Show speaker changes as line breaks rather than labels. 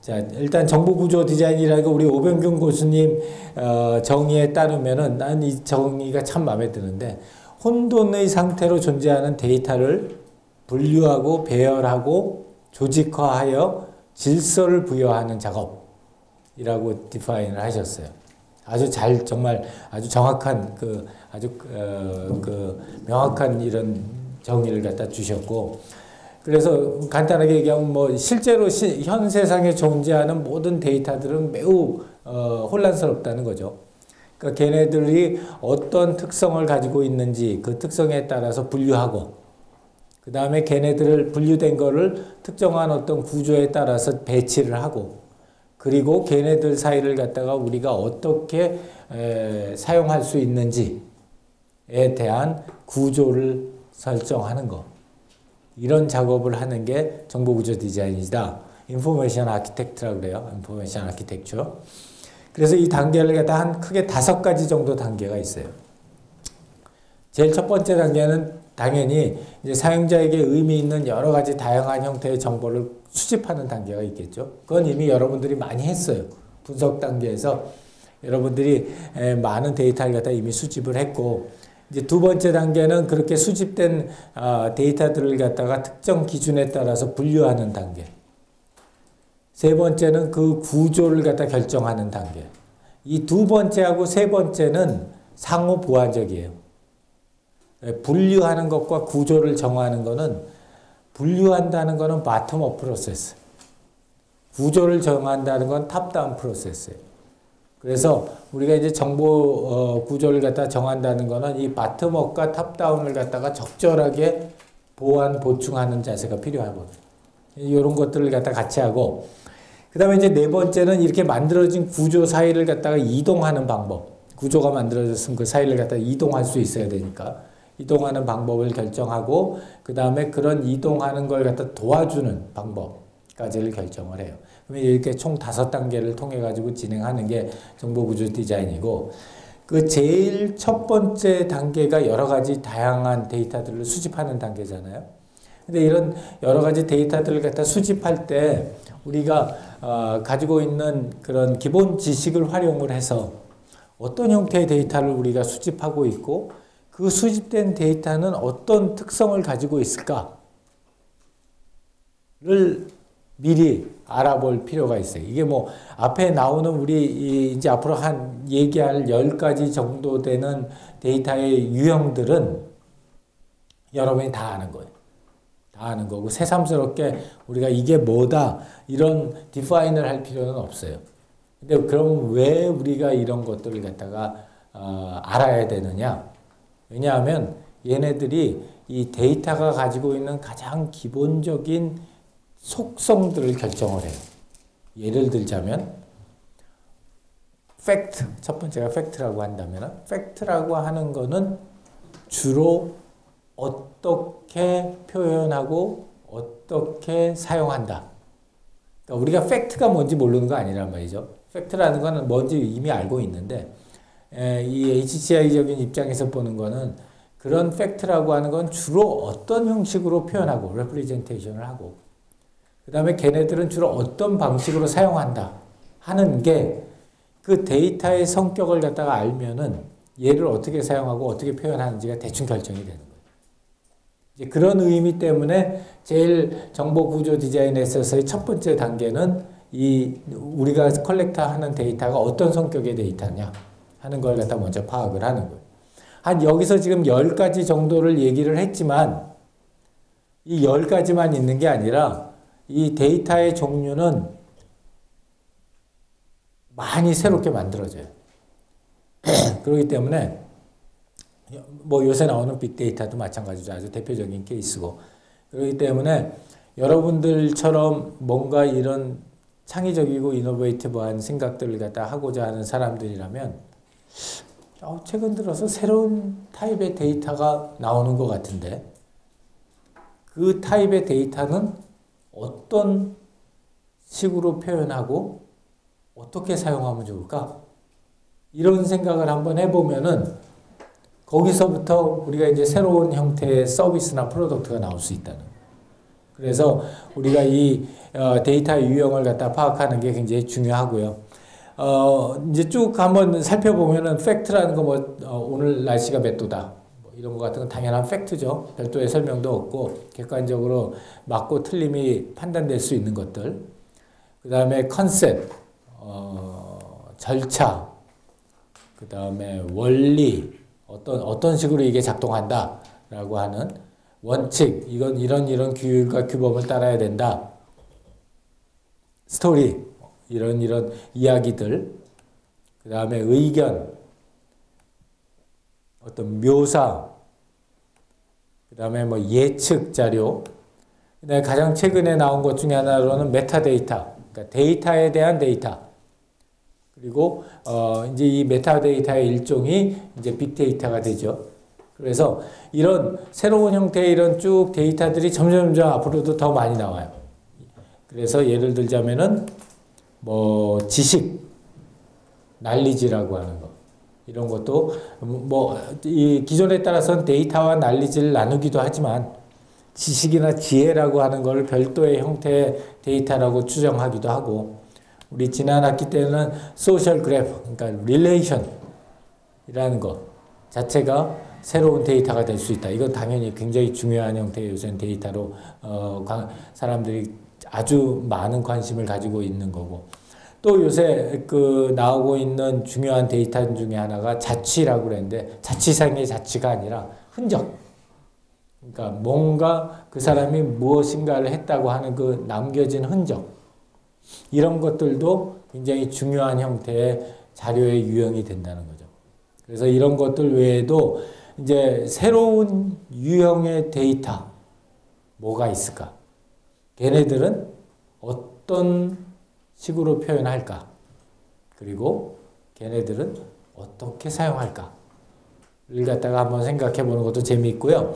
자, 일단 정보구조 디자인이라는 거 우리 오병균 교수님 정의에 따르면은 난 이 정의가 참 마음에 드는데, 혼돈의 상태로 존재하는 데이터를 분류하고 배열하고 조직화하여 질서를 부여하는 작업이라고 디파인을 하셨어요. 아주 정말 아주 정확한 명확한 이런 정의를 갖다 주셨고, 그래서 간단하게 얘기하면 뭐 실제로 현 세상에 존재하는 모든 데이터들은 매우 혼란스럽다는 거죠. 그러니까 걔네들이 어떤 특성을 가지고 있는지 그 특성에 따라서 분류하고, 그 다음에 걔네들을 분류된 거를 특정한 어떤 구조에 따라서 배치를 하고, 그리고 걔네들 사이를 갖다가 우리가 어떻게 사용할 수 있는지에 대한 구조를 설정하는 거. 이런 작업을 하는 게 정보구조 디자인이다. 인포메이션 아키텍트라고 그래요. 인포메이션 아키텍처. 그래서 이 단계를 갖다 한 크게 5가지 정도 단계가 있어요. 제일 첫 번째 단계는 당연히 이제 사용자에게 의미 있는 여러 가지 다양한 형태의 정보를 수집하는 단계가 있겠죠. 그건 이미 여러분들이 많이 했어요. 분석 단계에서 여러분들이 많은 데이터를 갖다 이미 수집을 했고, 이제 두 번째 단계는 그렇게 수집된 데이터들을 갖다가 특정 기준에 따라서 분류하는 단계. 세 번째는 그 구조를 갖다 결정하는 단계. 이 두 번째하고 세 번째는 상호 보완적이에요. 분류하는 것과 구조를 정하는 거는, 분류한다는 거는 바텀업 프로세스, 구조를 정한다는 건 탑다운 프로세스예요. 그래서 우리가 이제 정보 구조를 갖다 정한다는 거는 이 바텀업과 탑다운을 갖다가 적절하게 보충하는 자세가 필요하거든요. 이런 것들을 갖다 같이 하고, 그 다음에 이제 네 번째는 이렇게 만들어진 구조 사이를 갖다가 이동하는 방법. 구조가 만들어졌으면 그 사이를 갖다가 이동할 수 있어야 되니까 이동하는 방법을 결정하고, 그 다음에 그런 이동하는 걸 갖다 도와주는 방법까지를 결정을 해요. 그러면 이렇게 총 5단계를 통해 가지고 진행하는 게 정보구조 디자인이고, 그 제일 첫 번째 단계가 여러 가지 다양한 데이터들을 수집하는 단계잖아요. 근데 이런 여러 가지 데이터들을 갖다 수집할 때 우리가 가지고 있는 그런 기본 지식을 활용을 해서 어떤 형태의 데이터를 우리가 수집하고 있고, 그 수집된 데이터는 어떤 특성을 가지고 있을까를 미리 알아볼 필요가 있어요. 이게 뭐 앞에 나오는 우리 이제 앞으로 얘기할 10가지 정도 되는 데이터의 유형들은 여러분이 다 아는 거예요. 다 아는 거고, 새삼스럽게 우리가 이게 뭐다 이런 디파인을 할 필요는 없어요. 근데 그럼 왜 우리가 이런 것들을 갖다가 알아야 되느냐? 왜냐하면 얘네들이 이 데이터가 가지고 있는 가장 기본적인 속성들을 결정을 해요. 예를 들자면 팩트, 첫 번째가 팩트라고 한다면, 팩트라고 하는 거는 주로 어떻게 표현하고 어떻게 사용한다. 그러니까 우리가 팩트가 뭔지 모르는 거 아니란 말이죠. 팩트라는 거는 뭔지 이미 알고 있는데, 이 HCI적인 입장에서 보는 거는 그런 팩트라고 하는 건 주로 어떤 형식으로 표현하고 레프리젠테이션을 하고, 그 다음에 걔네들은 주로 어떤 방식으로 사용한다 하는 게 그 데이터의 성격을 갖다가 알면은 얘를 어떻게 사용하고 어떻게 표현하는지가 대충 결정이 되는 거예요. 이제 그런 의미 때문에 제일 정보구조 디자인에 있어서의 첫 번째 단계는 우리가 컬렉터하는 데이터가 어떤 성격의 데이터냐 하는 걸 갖다 먼저 파악을 하는 거예요. 여기서 지금 10가지 정도를 얘기를 했지만, 이 10가지만 있는 게 아니라 이 데이터의 종류는 많이 새롭게 만들어져요. 그렇기 때문에 뭐 요새 나오는 빅데이터도 마찬가지죠. 아주 대표적인 케이스고. 그렇기 때문에 여러분들처럼 뭔가 이런 창의적이고 이노베이티브한 생각들을 갖다 하고자 하는 사람들이라면 최근 들어서 새로운 타입의 데이터가 나오는 것 같은데, 그 타입의 데이터는 어떤 식으로 표현하고 어떻게 사용하면 좋을까? 이런 생각을 한번 해보면은 거기서부터 우리가 이제 새로운 형태의 서비스나 프로덕트가 나올 수 있다는. 그래서 우리가 이 데이터의 유형을 갖다 파악하는 게 굉장히 중요하고요. 이제 쭉 한번 살펴보면은 팩트라는 거 오늘 날씨가 몇 도다. 이런 거 같은 건 당연한 팩트죠. 별도의 설명도 없고 객관적으로 맞고 틀림이 판단될 수 있는 것들. 그 다음에 컨셉, 절차, 그 다음에 원리, 어떤 식으로 이게 작동한다라고 하는 원칙, 이런 규율과 규범을 따라야 된다. 스토리, 이런 이야기들, 그 다음에 의견, 어떤 묘사, 그 다음에 예측 자료, 그다음에 가장 최근에 나온 것 중에 하나로는 메타데이터, 그러니까 데이터에 대한 데이터. 그리고 이제 이 메타데이터의 일종이 이제 빅데이터가 되죠. 그래서 이런 새로운 형태의 이런 쭉 데이터들이 점점 앞으로도 더 많이 나와요. 그래서 예를 들자면은 지식, 날리지라고 하는 거. 이런 것도 이 기존에 따라서는 데이터와 날리지를 나누기도 하지만 지식이나 지혜라고 하는 걸 별도의 형태의 데이터라고 추정하기도 하고, 우리 지난 학기 때는 소셜 그래프, 그러니까 릴레이션이라는 것 자체가 새로운 데이터가 될 수 있다. 이건 당연히 굉장히 중요한 형태의 요새는 데이터로 사람들이 아주 많은 관심을 가지고 있는 거고, 또 요새 나오고 있는 중요한 데이터 중에 하나가 자취라고 그랬는데, 자취상의 자취가 아니라 흔적. 그러니까 뭔가 그 사람이 무엇인가를 했다고 하는 그 남겨진 흔적. 이런 것들도 굉장히 중요한 형태의 자료의 유형이 된다는 거죠. 그래서 이런 것들 외에도 이제 새로운 유형의 데이터 뭐가 있을까? 걔네들은 어떤 식으로 표현할까? 그리고 걔네들은 어떻게 사용할까? 를 갖다가 한번 생각해 보는 것도 재미있고요.